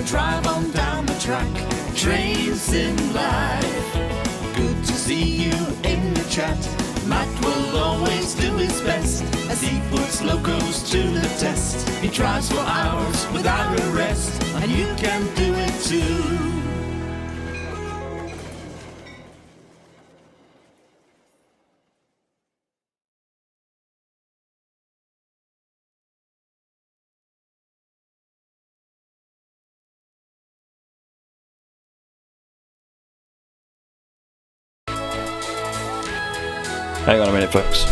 gonna drive on down the track. Trains in life. Good to see you in the chat. Matt will always do his best as he puts locos to the test. He drives for hours without a rest, and you can do it too. Hang on a minute, folks.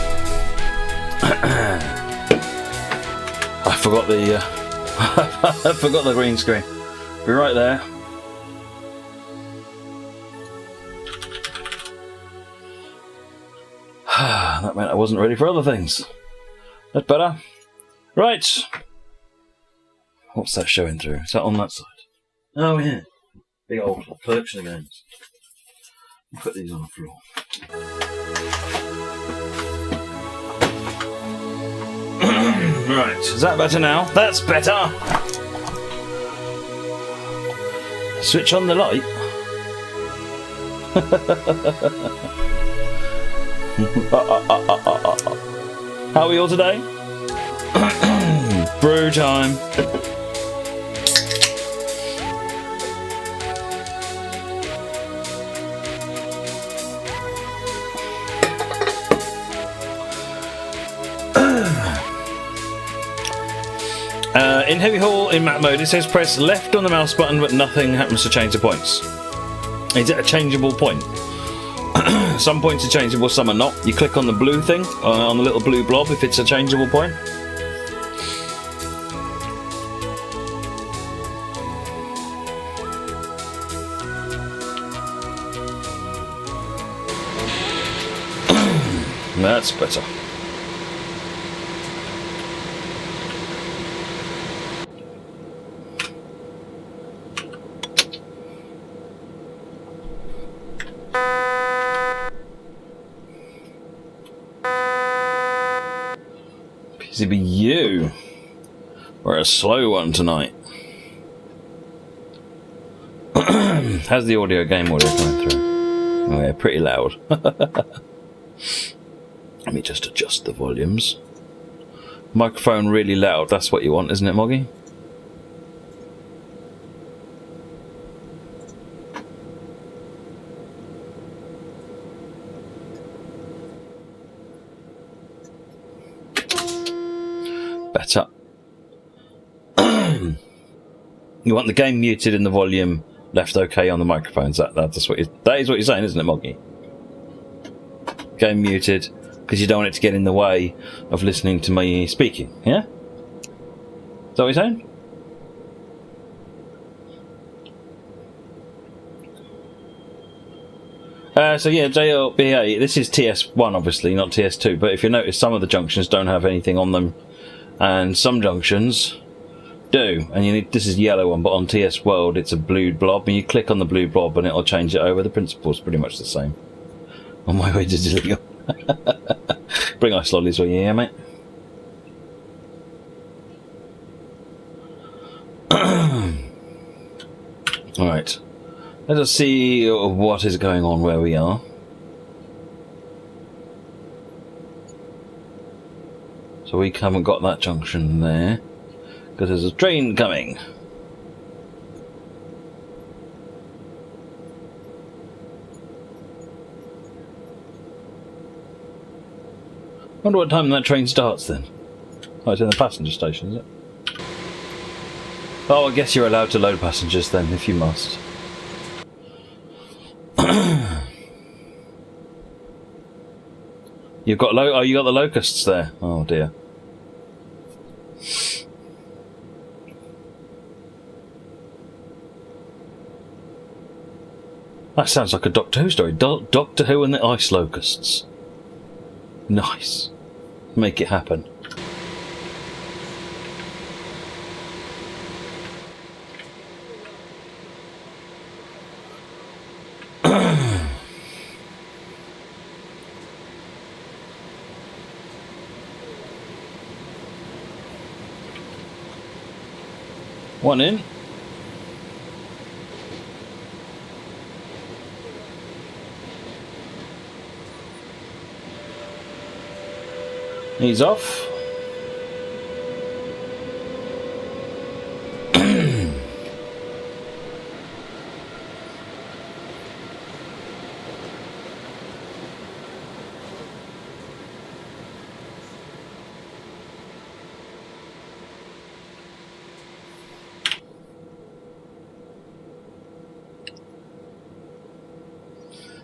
I forgot the I forgot the green screen. Be right there. That meant I wasn't ready for other things. That's better. Right. What's that showing through? Is that on that side? Oh yeah. Big old collection of games. Put these on the floor. Right, is that better now? That's better! Switch on the light. How are we all today? Brew time. In Heavy Haul in map mode, it says press left on the mouse button, but nothing happens to change the points. Is it a changeable point? Some points are changeable, some are not. You click on the blue thing, on the little blue blob, if it's a changeable point. That's better. Be you. We're a slow one tonight. How's the game audio coming through? Oh yeah, pretty loud. Let me just adjust the volumes. Microphone really loud, that's what you want, isn't it, Moggy? Better. You want the game muted and the volume left okay on the microphones. That is what you're saying, isn't it, Moggy? Game muted because you don't want it to get in the way of listening to me speaking. Yeah? Is that what you're saying? So yeah, JLBA. This is TS1, obviously, not TS2. But if you notice, some of the junctions don't have anything on them. And some junctions do, and you need, this is a yellow one, but on TS World it's a blue blob, and you click on the blue blob and it'll change it over. The principle's pretty much the same. On my way to Zillion. Bring ice lollies with you, yeah, mate? Alright, let us see what is going on where we are. So we haven't got that junction there, because there's a train coming. Wonder what time that train starts then. Oh, it's in the passenger station, is it? Oh, I guess you're allowed to load passengers then, if you must. You've got you got the locusts there. Oh dear. That sounds like a Doctor Who story. Doctor Who and the ice locusts. Nice. Make it happen. One in. He's off.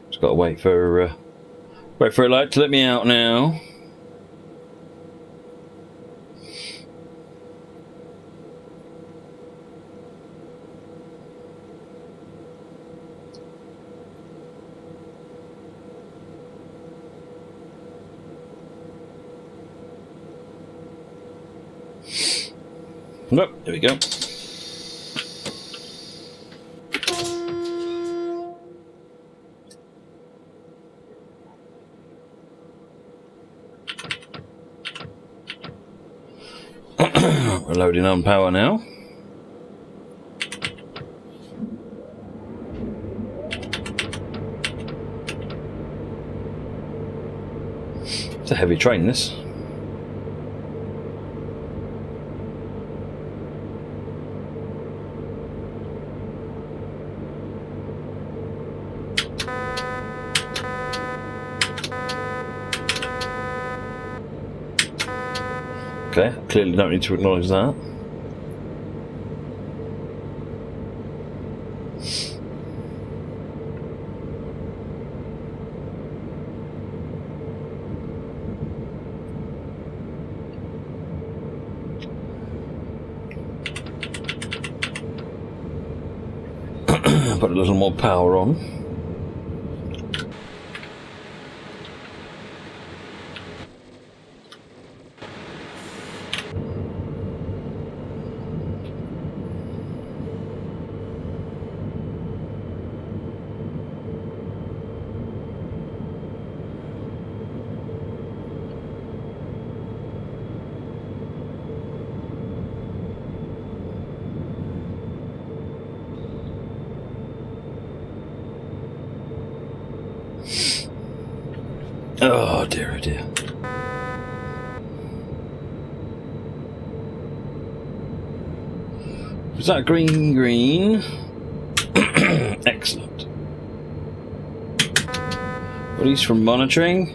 Just got to wait for a light to let me out now. Nope, there we go. We're loading on power now. It's a heavy train, this. Okay, clearly don't need to acknowledge that. Put a little more power on. Oh dear, oh dear. Was that green? Excellent. Release from monitoring.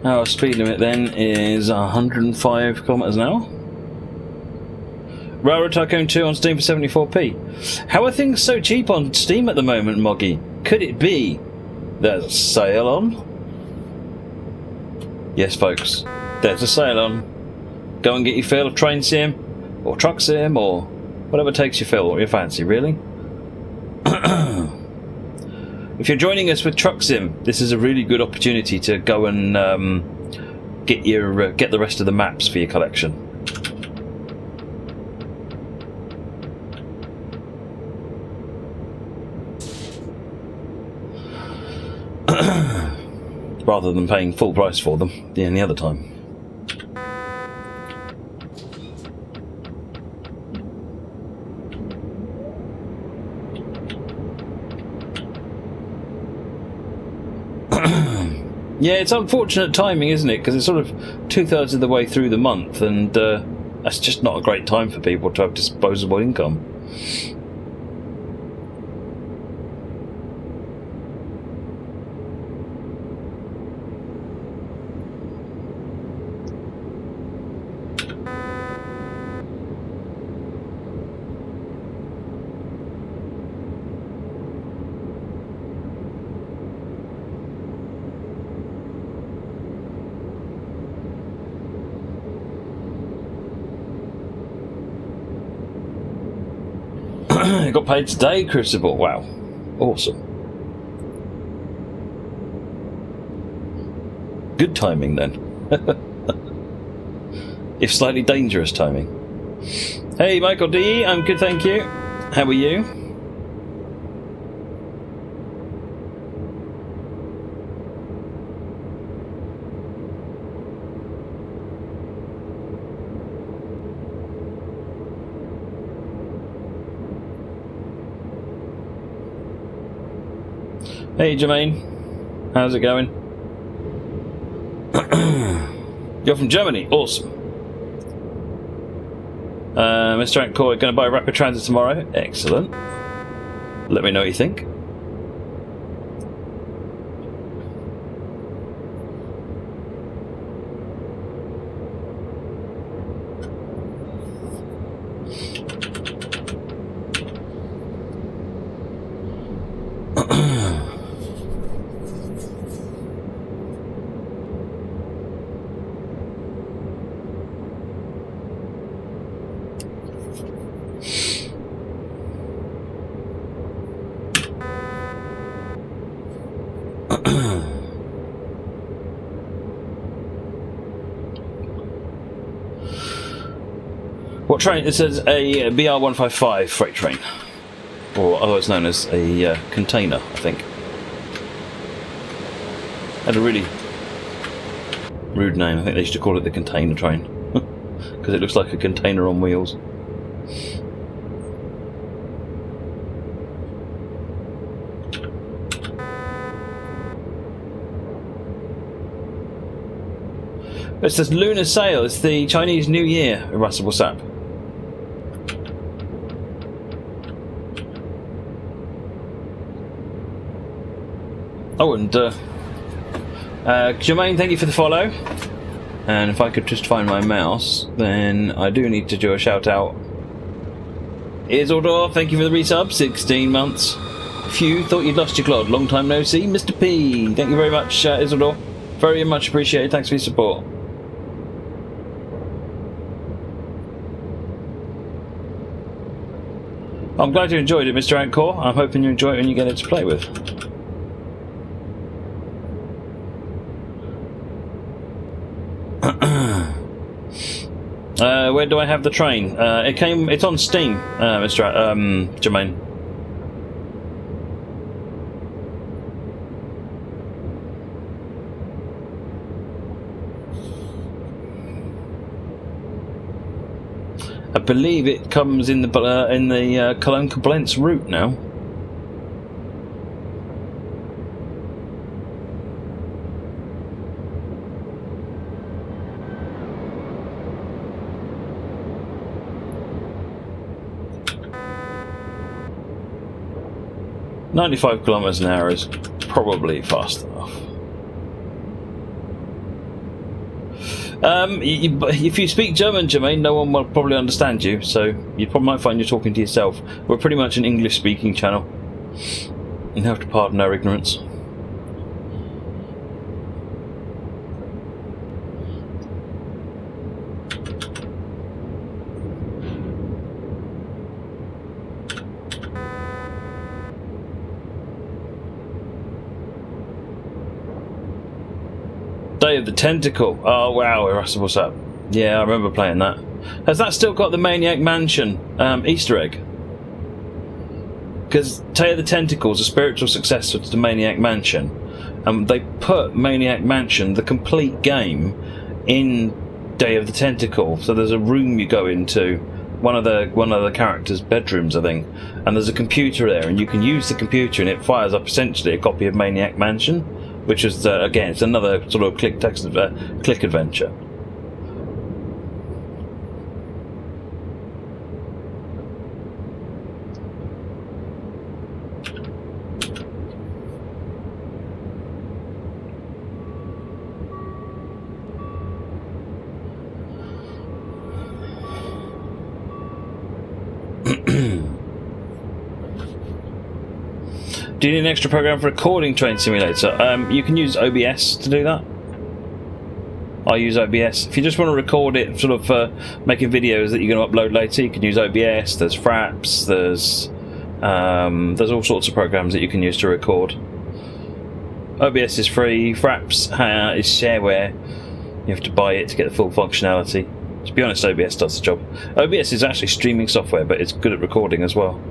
Our speed limit then is 105 kilometers an hour. Railroad Tycoon 2 on Steam for 74p. How are things so cheap on Steam at the moment, Moggy? Could it be there's a sale on? Yes, folks, there's a sale on. Go and get your fill of train sim, or truck sim, or whatever takes your fill, or your fancy, really. If you're joining us with truck sim, this is a really good opportunity to go and get the rest of the maps for your collection. Rather than paying full price for them any other time. Yeah, it's unfortunate timing, isn't it? Because it's sort of 2/3 of the way through the month, and that's just not a great time for people to have disposable income. Got paid today, Crucible. Wow. Awesome. Good timing then. If slightly dangerous timing. Hey, Michael D. I'm good, thank you. How are you? Hey Jermaine, how's it going? You're from Germany. Awesome. Mr. Ankor, going to buy a rapid transit tomorrow. Excellent. Let me know what you think. What train? It says a BR-155 freight train, or otherwise known as a container, I think. Had a really rude name. I think they used to call it the container train because it looks like a container on wheels. It says Lunar Sail. It's the Chinese New Year. Russell, what's up? Oh, and Jermaine, thank you for the follow. And if I could just find my mouse, then I do need to do a shout out. Isildur, thank you for the resub. 16 months. Phew, thought you'd lost your clod. Long time no see. Mr. P, thank you very much, Isildur. Very much appreciated. Thanks for your support. I'm glad you enjoyed it, Mr. Ankor. I'm hoping you enjoy it when you get it to play with. Where do I have the train? It's on Steam, Mr. Jermaine. I believe it comes in the Koln Koblenz route now. .95 kilometers an hour is probably fast enough. If you speak German, Jermaine, no one will probably understand you, so you probably might find you're talking to yourself. We're pretty much an English-speaking channel. You have to pardon our ignorance. Day of the Tentacle. Oh wow, Russell, what's up? Yeah, I remember playing that. Has that still got the Maniac Mansion Easter egg? Because Day of the Tentacle is a spiritual successor to the Maniac Mansion, and they put Maniac Mansion, the complete game, in Day of the Tentacle. So there's a room you go into, one of the characters' bedrooms, I think, and there's a computer there, and you can use the computer, and it fires up essentially a copy of Maniac Mansion, which is again, it's another sort of click adventure. Do you need an extra program for recording Train Simulator? You can use OBS to do that. I use OBS. If you just want to record it, sort of making videos that you're going to upload later, you can use OBS. There's Fraps. There's all sorts of programs that you can use to record. OBS is free. Fraps is shareware. You have to buy it to get the full functionality. To be honest, OBS does the job. OBS is actually streaming software, but it's good at recording as well.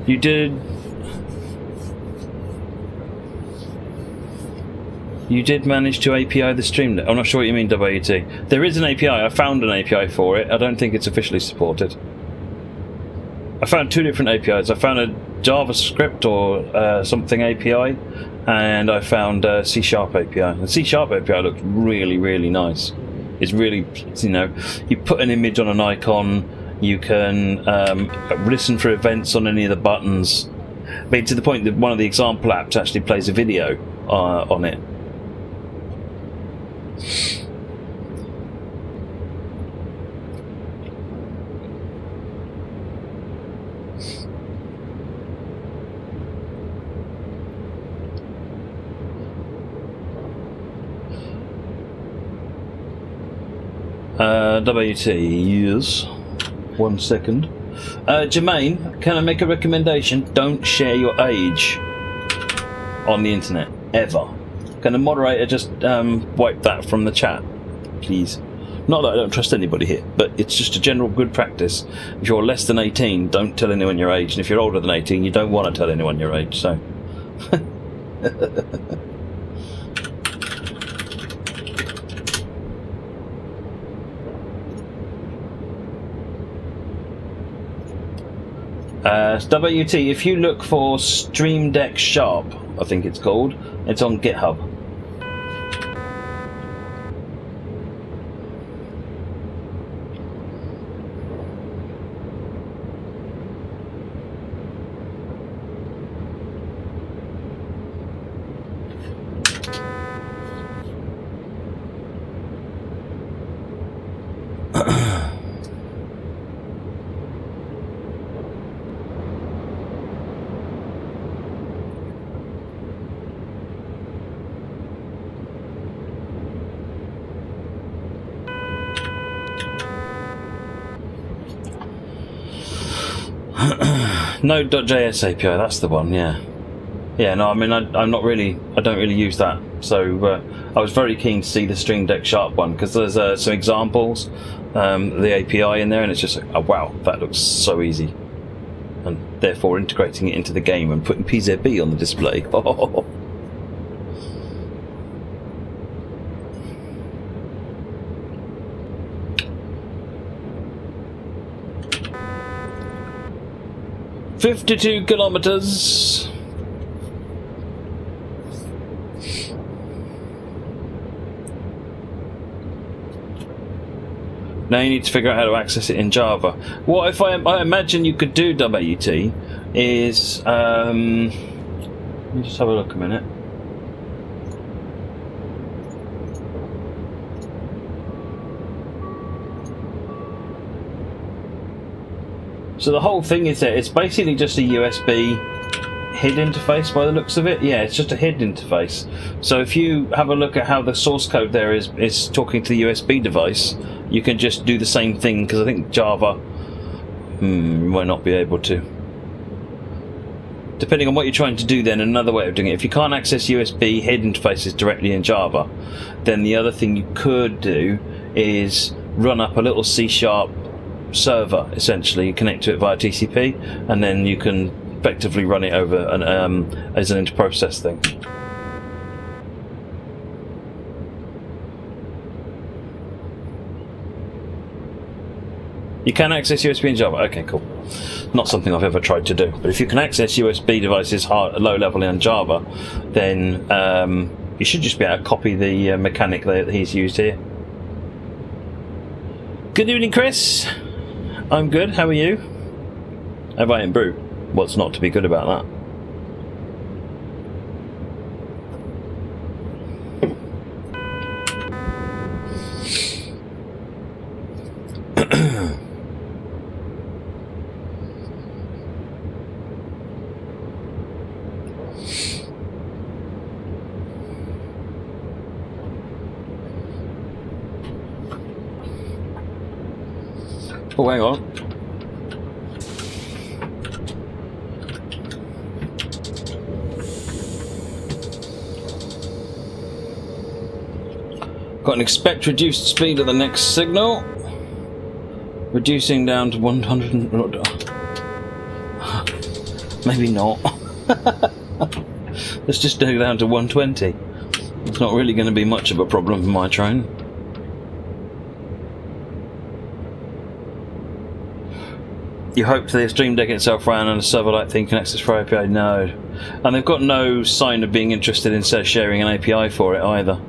You did. You did manage to API the stream. I'm not sure what you mean, WT. There is an API. I found an API for it. I don't think it's officially supported. I found two different APIs. I found a JavaScript or something API, and I found a C# API. The C# API looks really, really nice. It's really, you know, you put an image on an icon, you can listen for events on any of the buttons. I mean, to the point that one of the example apps actually plays a video on it. WT, yes. 1 second. Jermaine, can I make a recommendation? Don't share your age on the internet, ever. Can the moderator just wipe that from the chat, please? Not that I don't trust anybody here, but it's just a general good practice. If you're less than 18, don't tell anyone your age. And if you're older than 18, you don't want to tell anyone your age, so... WT, if you look for Stream Deck Sharp, I think it's called, it's on GitHub. Node.js API, that's the one, yeah. Yeah, no, I mean, I don't really use that. So I was very keen to see the Stream Deck Sharp one, because there's some examples, the API in there, and it's just like, oh wow, that looks so easy. And therefore integrating it into the game and putting PZB on the display. Oh. "52 kilometers. Now you need to figure out how to access it in Java. What if I imagine you could do, WT, is let me just have a look a minute. So the whole thing is that it's basically just a USB HID interface by the looks of it. Yeah, it's just a HID interface. So if you have a look at how the source code there is talking to the USB device, you can just do the same thing, because I think Java might not be able to. Depending on what you're trying to do, then another way of doing it. If you can't access USB HID interfaces directly in Java, then the other thing you could do is run up a little C# server, essentially connect to it via TCP, and then you can effectively run it over as an interprocess thing. You can access USB in Java. Okay, cool. Not something I've ever tried to do, but if you can access USB devices low level in Java, then you should just be able to copy the mechanic that he's used here. Good evening, Chris. I'm good, how are you? Have I improved? What's not to be good about that? Oh, hang on. Got an expect reduced speed of the next signal. Reducing down to 100. Maybe not. Let's just go down to 120. It's not really going to be much of a problem for my train. You hope the Stream Deck itself ran on a server like thing connects for API? No. And they've got no sign of being interested in sharing an API for it either.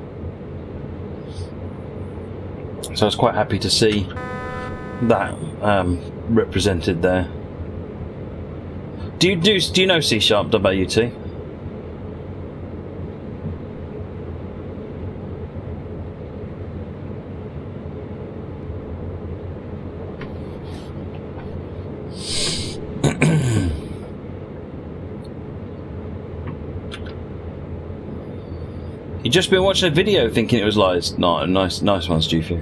So I was quite happy to see that represented there. Do you know C# WT? You just been watching a video thinking it was lies. No, nice one, Stufy.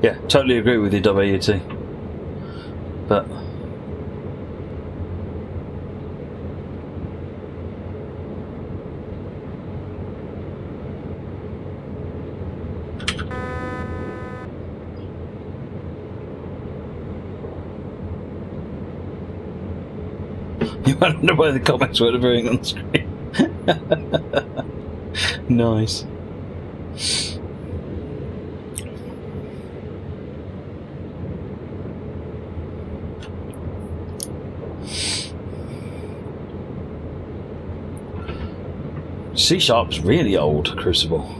Yeah, totally agree with you, WT. But you wonder why the comments weren't appearing on the screen. Nice. C#'s really old, Crucible.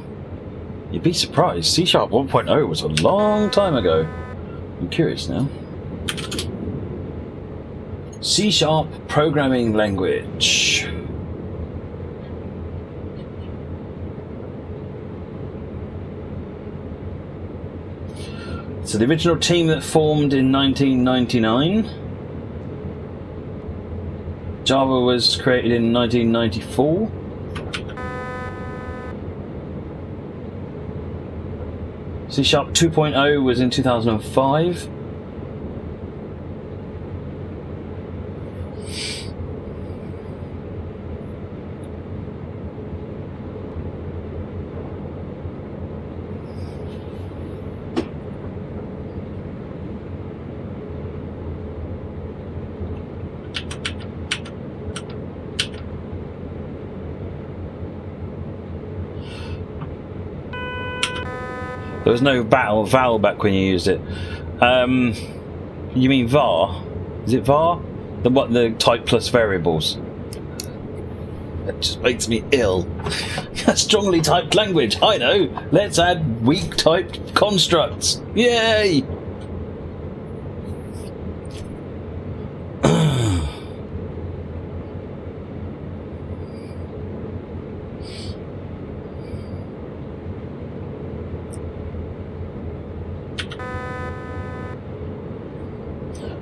You'd be surprised. C# 1.0 was a long time ago. I'm curious now. C# programming language. So the original team that formed in 1999. Java was created in 1994. C# 2.0 was in 2005. There was no val back when you used it. You mean var? Is it var? The type plus variables. That just makes me ill. A strongly typed language. I know. Let's add weak typed constructs. Yay!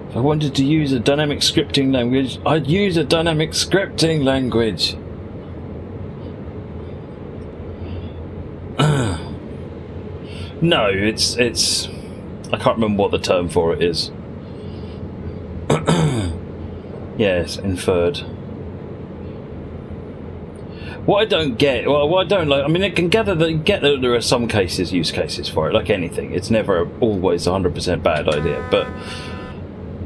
If I wanted to use a dynamic scripting language, I'd use a dynamic scripting language. No, it's I can't remember what the term for it is. Yes, inferred. What I don't get, well, what I don't like, I mean, I can get that there are some use cases for it, like anything. It's never always 100% bad idea, but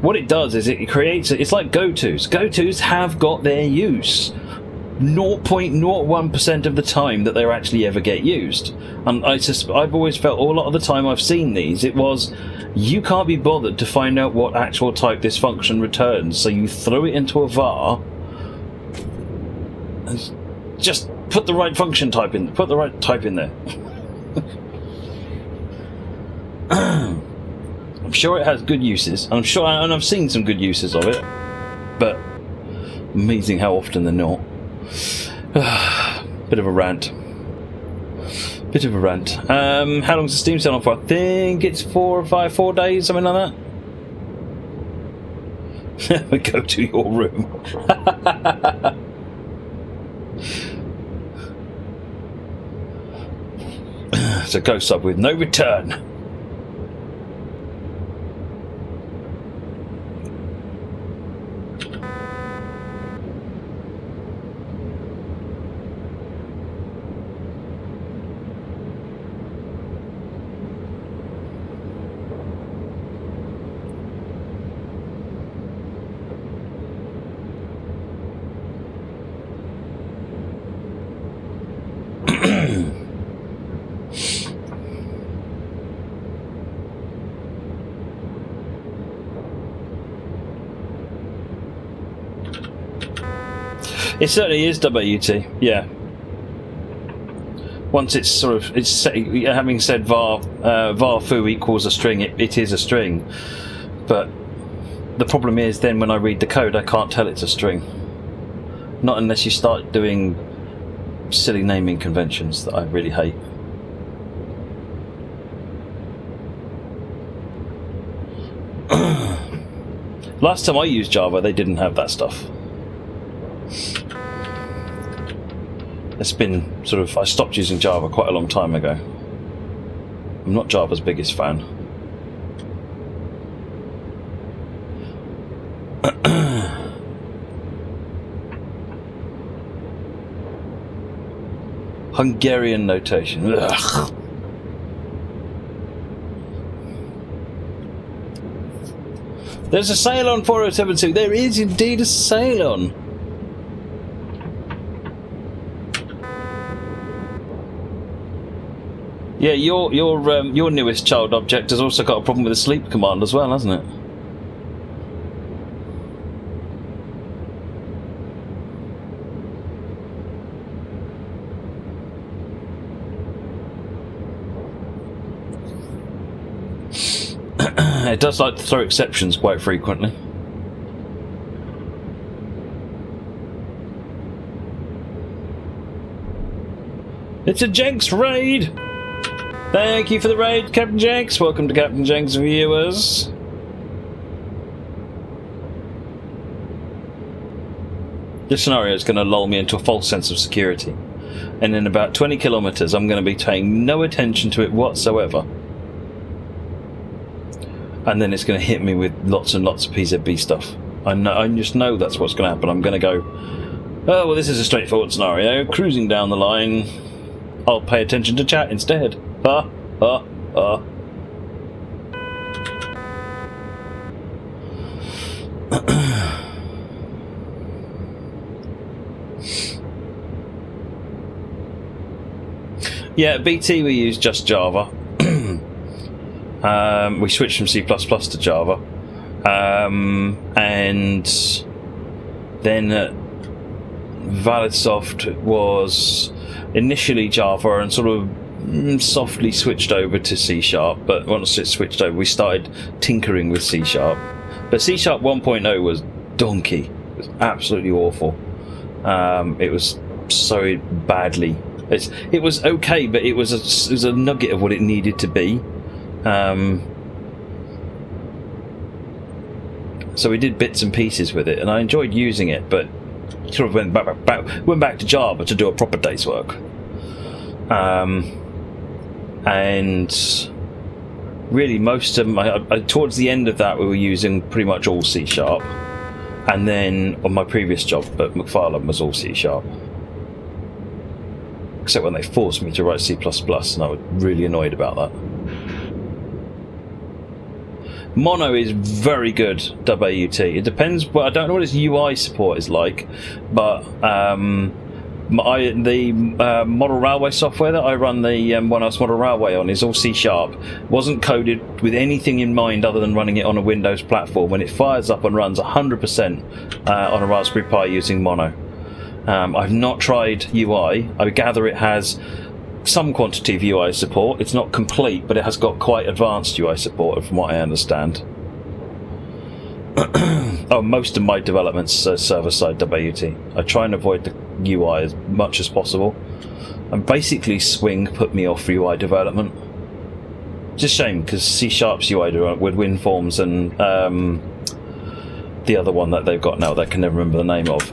what it does is it creates, it's like GoTos. GoTos have got their use. 0.01% of the time that they actually ever get used. And I've always felt a lot of the time I've seen these, it was you can't be bothered to find out what actual type this function returns, so you throw it into a var and just put the right function type in, put the right type in there. I'm sure it has good uses. I'm sure, and I've seen some good uses of it, but amazing how often they're not. Bit of a rant. How long's the Steam sale on for? I think it's 4 days, something like that. We go to your room. It's a ghost sub with no return. It certainly is WT, yeah. Once it's sort of, it's set, having said var foo equals a string, it is a string. But the problem is then when I read the code, I can't tell it's a string. Not unless you start doing silly naming conventions that I really hate. Last time I used Java, they didn't have that stuff. It's been sort of, I stopped using Java quite a long time ago. I'm not Java's biggest fan. Hungarian notation. Ugh. There's a sale on 4072. There is indeed a sale on. Yeah, your newest child object has also got a problem with the sleep command as well, hasn't it? It does like to throw exceptions quite frequently. It's a Jenks raid! Thank you for the raid, Captain Jenks. Welcome to Captain Jenks viewers. This scenario is going to lull me into a false sense of security. And in about 20 kilometers, I'm going to be paying no attention to it whatsoever. And then it's going to hit me with lots and lots of PZB stuff. I just know that's what's going to happen. I'm going to go, oh, well, this is a straightforward scenario. Cruising down the line. I'll pay attention to chat instead. Yeah, at BT we use just Java. We switched from C++ to Java, and then ValidSoft was initially Java and sort of softly switched over to C#. But once it switched over, we started tinkering with C#. But C# 1.0 was donkey. It was absolutely awful. It was so badly. It was okay, but it was a nugget of what it needed to be. So we did bits and pieces with it, and I enjoyed using it, but sort of went back to Java to do a proper day's work. And really, most of towards the end of that, we were using pretty much all C#, and then on my previous job at McFarlane was all C#. Except when they forced me to write C++, and I was really annoyed about that. Mono is very good, WT. It depends, but I don't know what its UI support is like, but the model railway software that I run the One House Model Railway on is all C#. Wasn't coded with anything in mind other than running it on a Windows platform, when it fires up and runs 100% on a Raspberry Pi using Mono. I've not tried UI. I gather it has some quantity of UI support. It's not complete, but it has got quite advanced UI support from what I understand. Oh, most of my developments are server-side WT. I try and avoid the UI as much as possible. And basically Swing put me off UI development. It's a shame, because C#'s UI with WinForms and the other one that they've got now that I can never remember the name of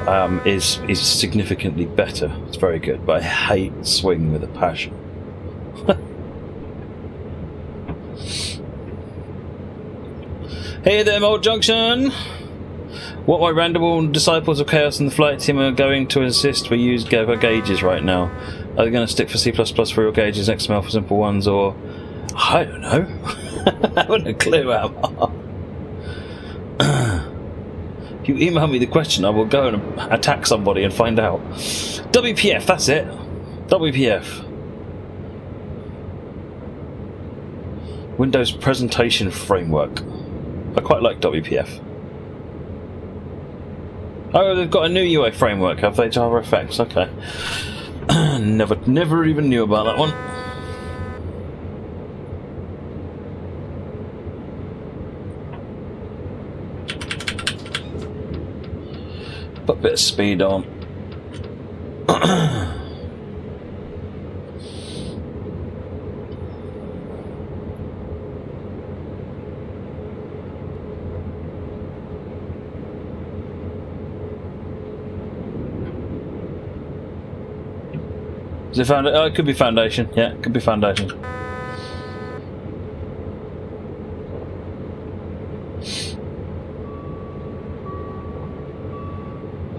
is significantly better. It's very good, but I hate Swing with a passion. Hey there, Mold Junction! What my random disciples of Chaos and the flight team are going to insist we use gauges right now. Are they going to stick for C++ for real gauges, XML for simple ones, or... I don't know. I haven't a clue, If you email me the question, I will go and attack somebody and find out. WPF, that's it. WPF. Windows Presentation Framework. I quite like WPF. Oh, they've got a new UI framework, have they? Java FX, okay. Never even knew about that one. Put a bit of speed on. Is it foundation? Oh, it could be foundation. Yeah, it could be foundation.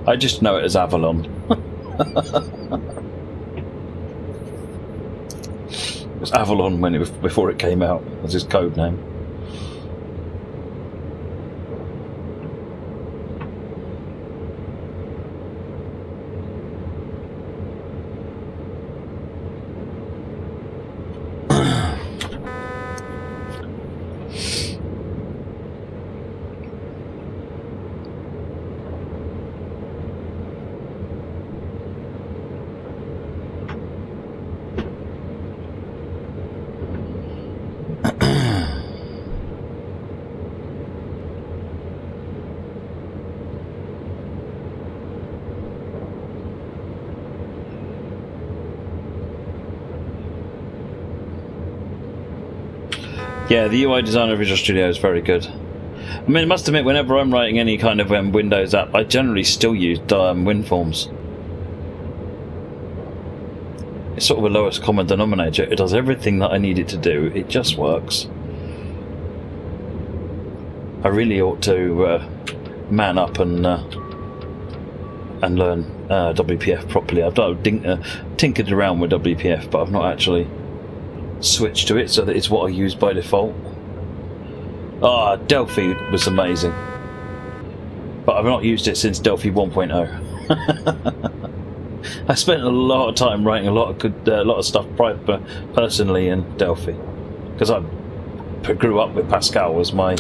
I just know it as Avalon. It was Avalon when before it came out. Was his code name. Yeah, the UI design of Visual Studio is very good. I mean, I must admit, whenever I'm writing any kind of Windows app, I generally still use WinForms. It's sort of a lowest common denominator. It does everything that I need it to do. It just works. I really ought to man up and learn WPF properly. I've tinkered around with WPF, but I've not actually switched to it so that it's what I use by default. Ah, Delphi was amazing, but I've not used it since Delphi 1.0. I spent a lot of time writing a lot of stuff personally in Delphi because I grew up with Pascal as my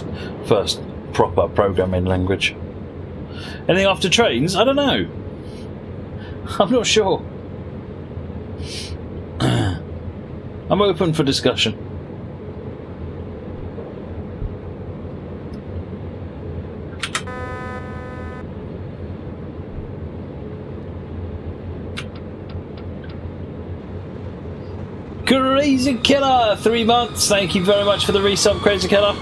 first proper programming language. Anything after trains? I don't know. I'm not sure. I'm open for discussion. Crazy Killer, 3 months. Thank you very much for the resub, Crazy Killer.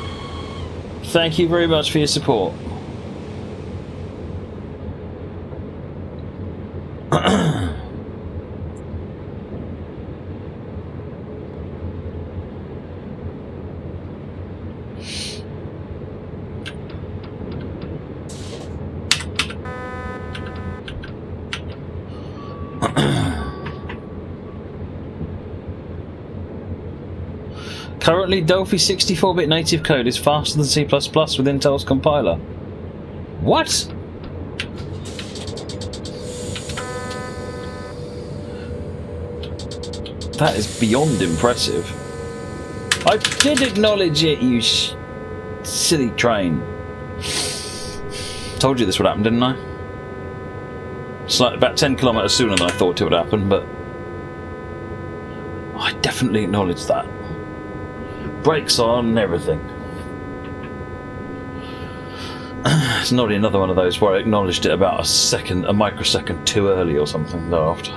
Thank you very much for your support. Currently, Delphi 64-bit native code is faster than C++ with Intel's compiler. What? That is beyond impressive. I did acknowledge it, you silly train. Told you this would happen, didn't I? It's like about 10 kilometers sooner than I thought it would happen, but I definitely acknowledged that. Brakes on and everything. It's not another one of those where I acknowledged it about a microsecond too early or something daft.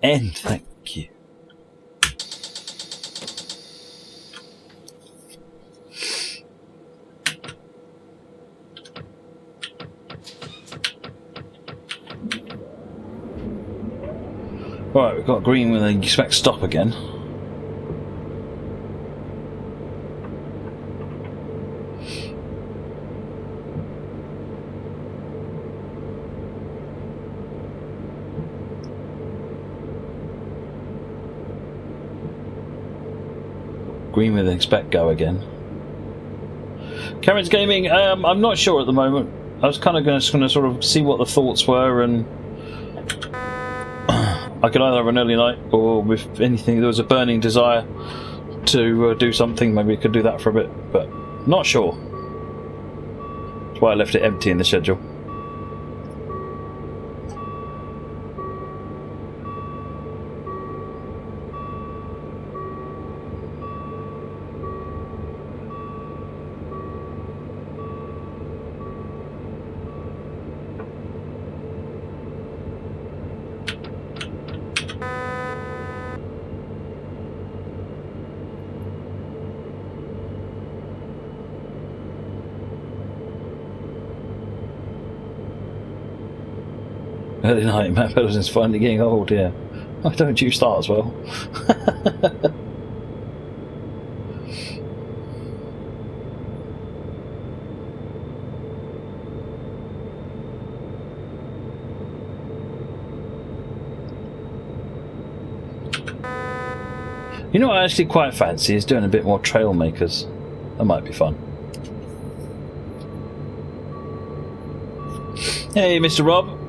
And thank you. Right, we've got green with a expect stop again. Green with expect go again. Karen's Gaming, I'm not sure at the moment. I was kind of going to sort of see what the thoughts were, and I could either have an early night, or if anything, there was a burning desire to do something, maybe we could do that for a bit, but not sure. That's why I left it empty in the schedule. Early night, Matt Pedersen's finally getting old, yeah. Why don't you start as well? You know what I actually quite fancy is doing a bit more trail makers. That might be fun. Hey, Mr. Rob.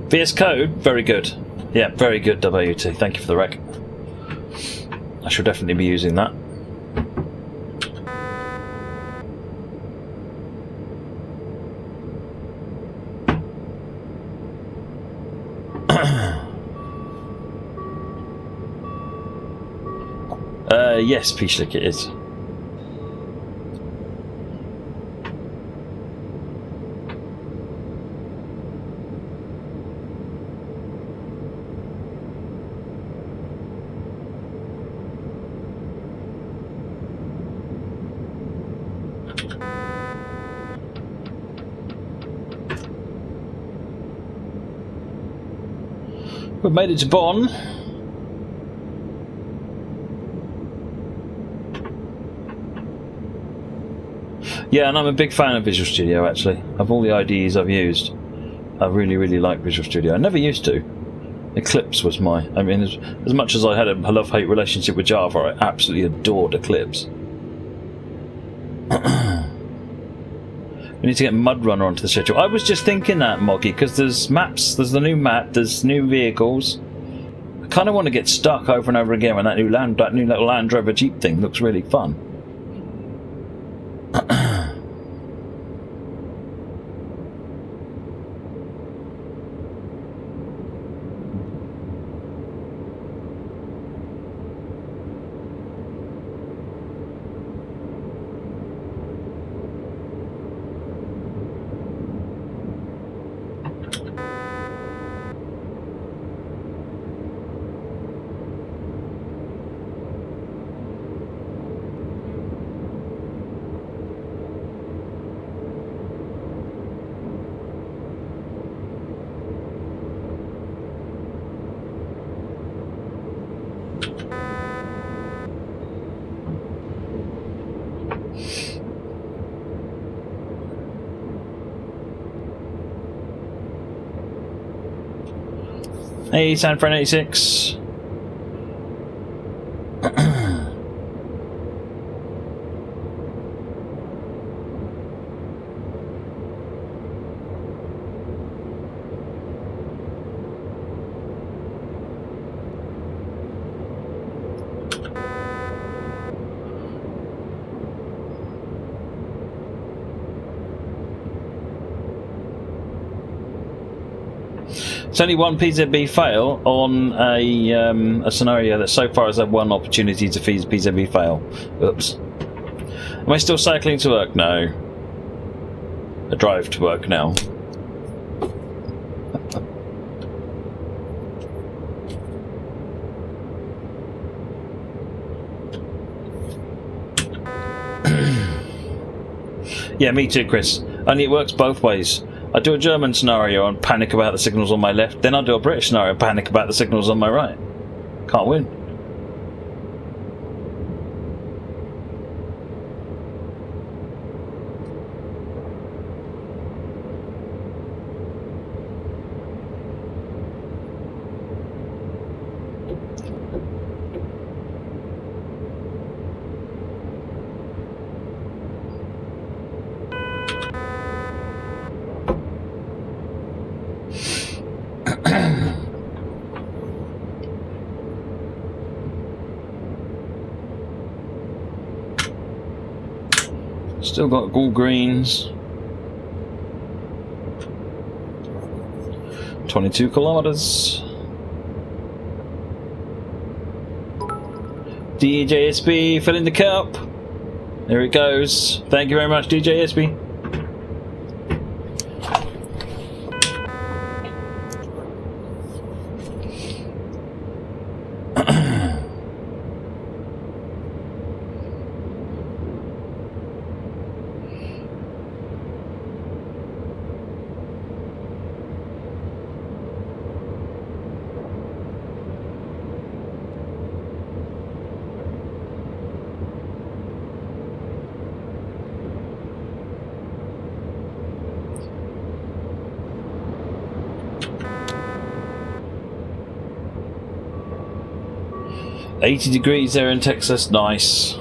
VS Code, very good. Yeah, very good, WT. Thank you for the rec. I shall definitely be using that. Yes, Peachlick it is. We've made it to Bonn. Yeah, and I'm a big fan of Visual Studio, actually. Of all the IDEs I've used, I really like Visual Studio. I never used to. Eclipse was my... I mean, as much as I had a love-hate relationship with Java, I absolutely adored Eclipse. We need to get Mudrunner onto the schedule. I was just thinking that, Moggy, because there's maps, there's the new map, there's new vehicles. I kind of want to get stuck over and over again when that new little Land Rover Jeep thing looks really fun. Hey, Sanfran 86. It's only one PZB fail on a scenario that so far has had one opportunity to PZB fail. Oops. Am I still cycling to work? No. I drive to work now. Yeah, me too, Chris. Only it works both ways. I do a German scenario and panic about the signals on my left, then I do a British scenario and panic about the signals on my right. Can't win. Still got all greens. 22 kilometers. DJSB filling the cup. There it goes. Thank you very much, DJSB. $80 degrees there in Texas, nice.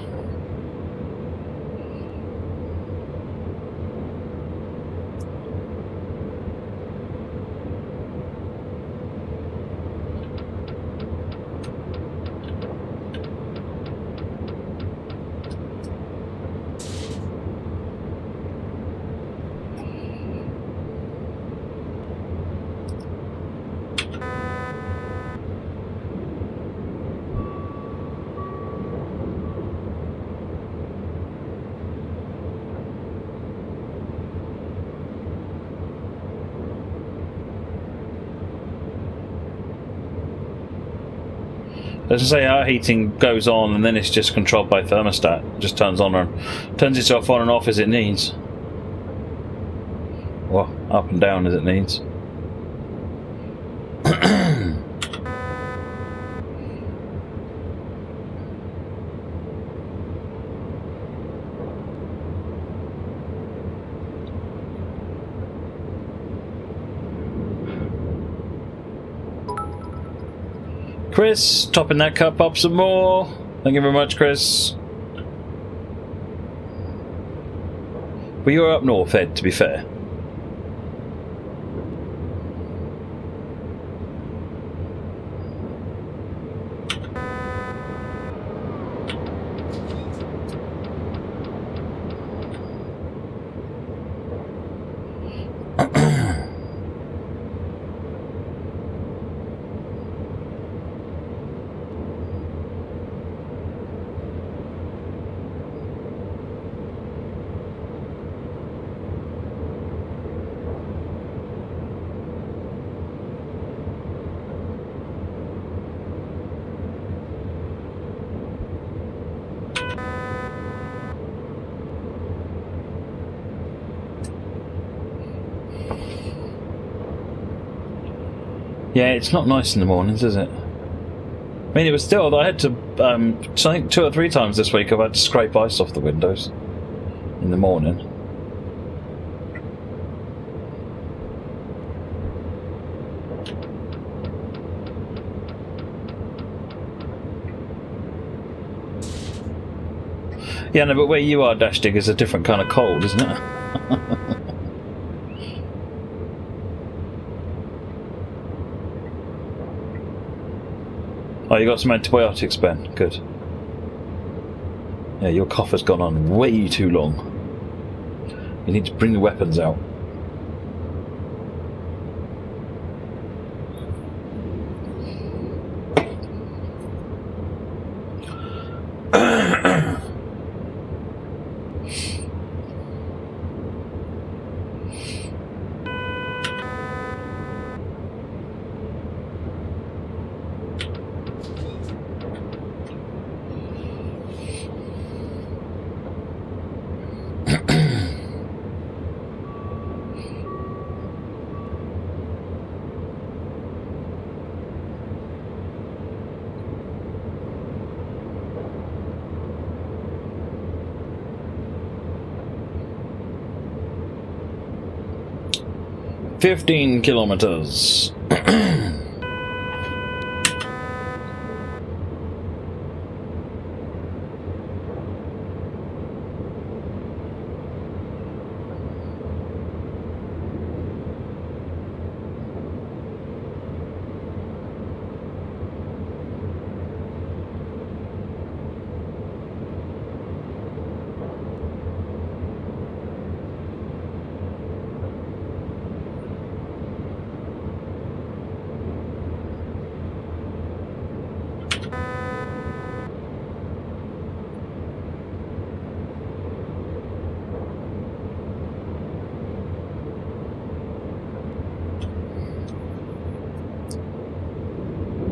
As I say, our heating goes on and then it's just controlled by thermostat. It just turns on and turns itself on and off as it needs. Well, up and down as it needs. Chris, topping that cup up some more. Thank you very much, Chris. But you're up north, Ed, to be fair. Yeah, it's not nice in the mornings, is it? I mean, it was still. I had to. I think 2 or 3 times this week I've had to scrape ice off the windows in the morning. Yeah, no, but where you are, Dash Dig, is a different kind of cold, isn't it? Oh, you got some antibiotics, Ben. Good. Yeah, your cough has gone on way too long. You need to bring the weapons out. $15 kilometers.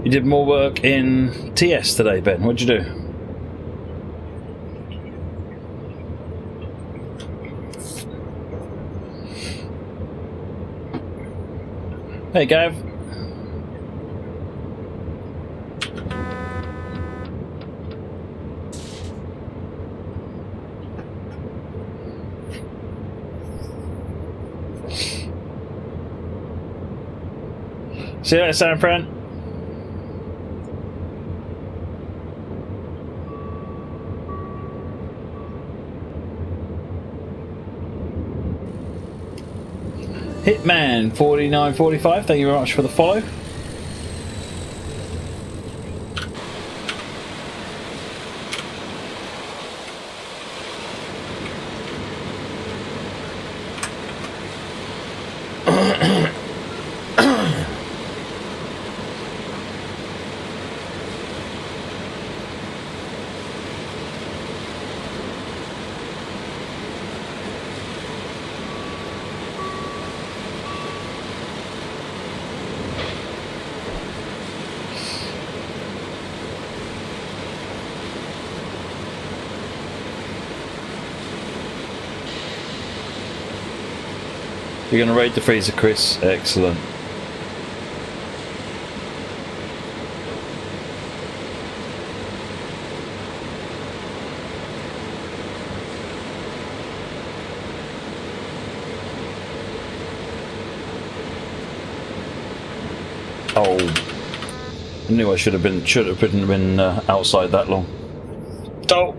You did more work in TS today, Ben. What'd you do? Hey, Gav. See you later, San Fran. Hitman 4945, thank you very much for the follow. You're going to raid the freezer, Chris. Excellent. Oh, I knew I should have been outside that long. Oh.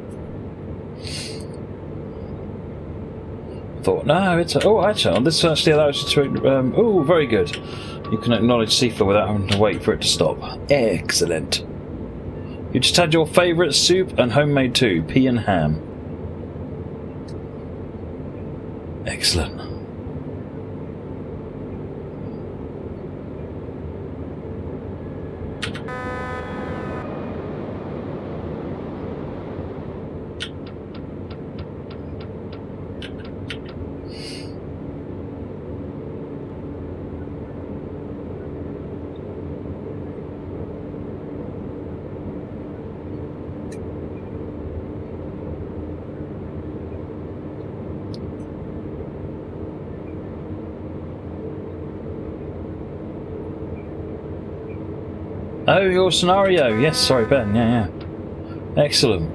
Thought, no, it's actually, this actually allows you to. Oh, very good. You can acknowledge seafloor without having to wait for it to stop. Excellent. You just had your favourite soup and homemade too, pea and ham. Excellent. Oh, your scenario. Yes, sorry, Ben. Yeah. Excellent.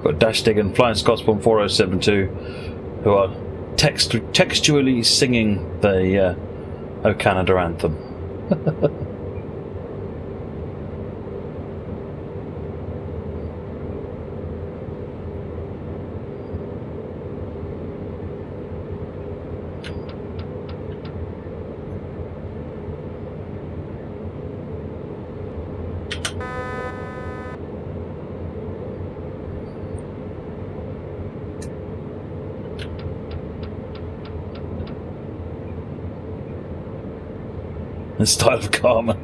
Got Dashdig and Flying Scotsborn 4072 who are textually singing the O Canada anthem. In style of Carmen.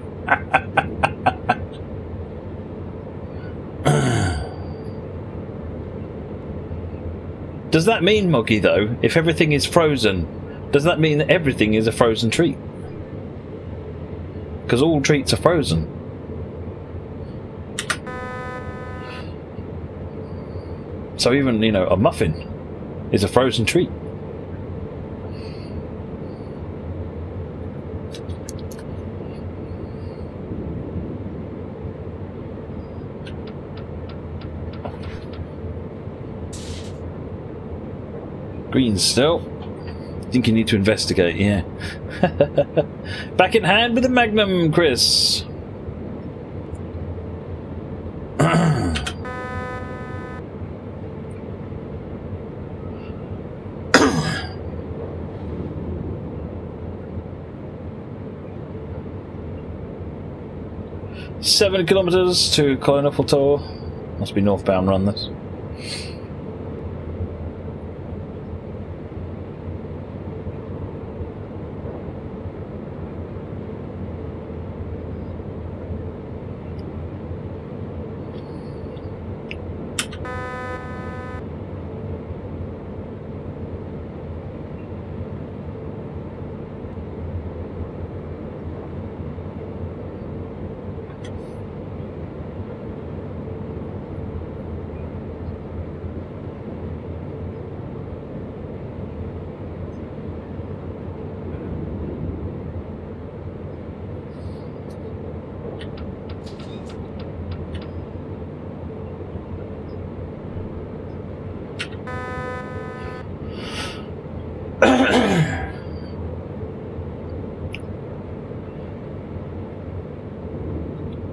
Does that mean, Moggy, though, if everything is frozen, does that mean that everything is a frozen treat? Because all treats are frozen. So even, a muffin is a frozen treat. Green still. I think you need to investigate, yeah. Back in hand with the Magnum, Chris. 7 kilometres to Koln Koblenz. Must be northbound run this.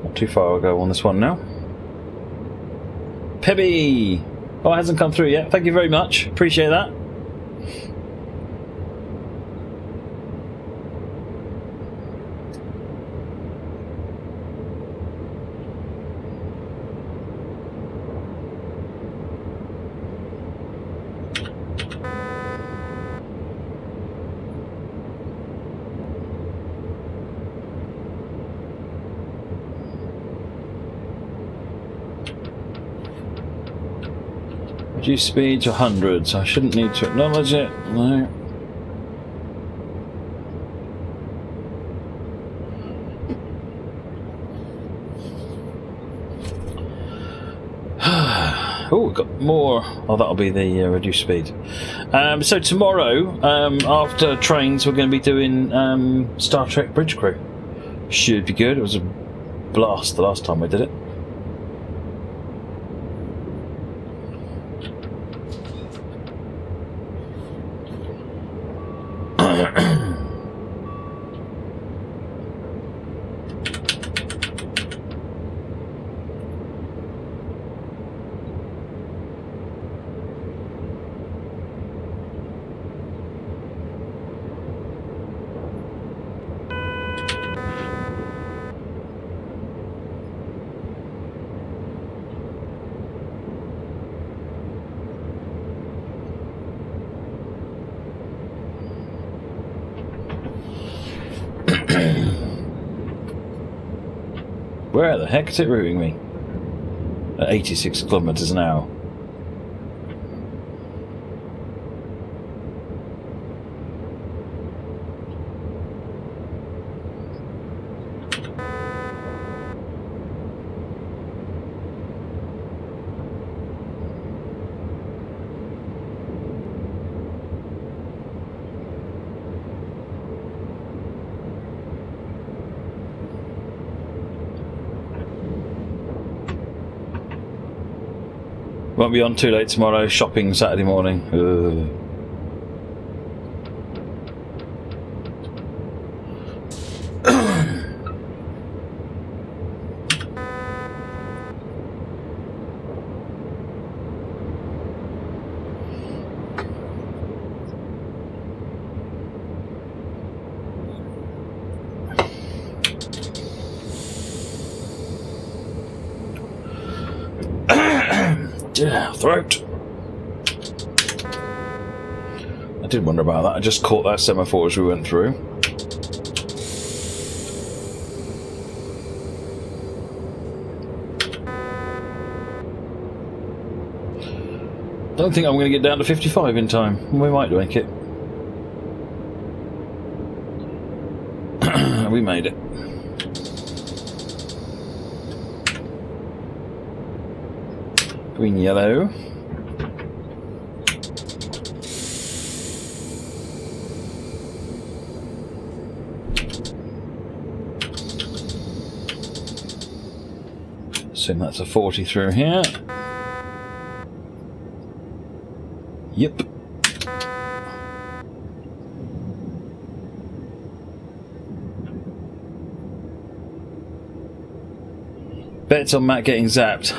Not too far ago on this one now. Pebby! Oh, it hasn't come through yet. Thank you very much. Appreciate that. Reduce speed to 100, so I shouldn't need to acknowledge it. No. Oh, we've got more. Oh, that'll be the reduced speed. So tomorrow, after trains, we're going to be doing Star Trek Bridge Crew. Should be good. It was a blast the last time we did it. Where the heck is it routing me? At 86 kilometers an hour. Won't be on too late tomorrow. Shopping Saturday morning. Ugh. Throat. I did wonder about that. I just caught that semaphore as we went through. Don't think I'm going to get down to 55 in time. We might make it. We made it. Green, yellow. Assume that's a 40 through here. Yep. Bets on Matt getting zapped.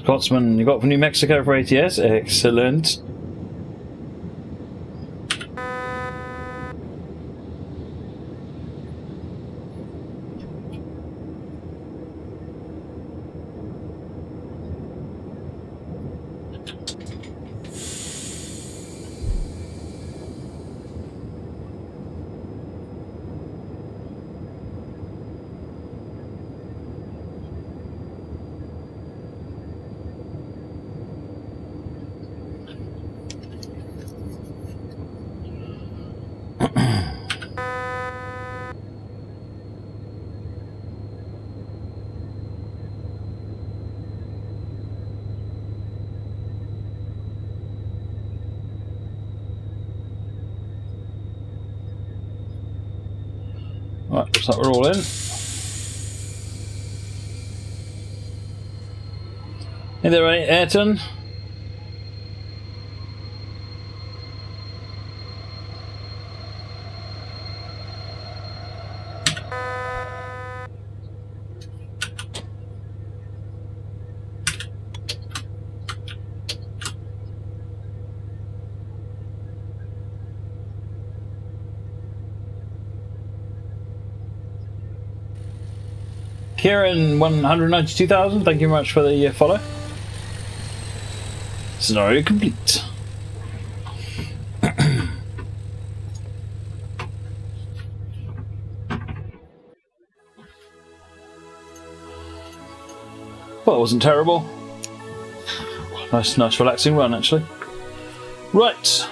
Scotsman, you got from New Mexico for ATS? Excellent. Right, looks like we're all in. Hey there, Ayrton. Kieran, 192,000, thank you very much for the follow. Scenario complete. Well, it wasn't terrible. Nice relaxing run, actually. Right.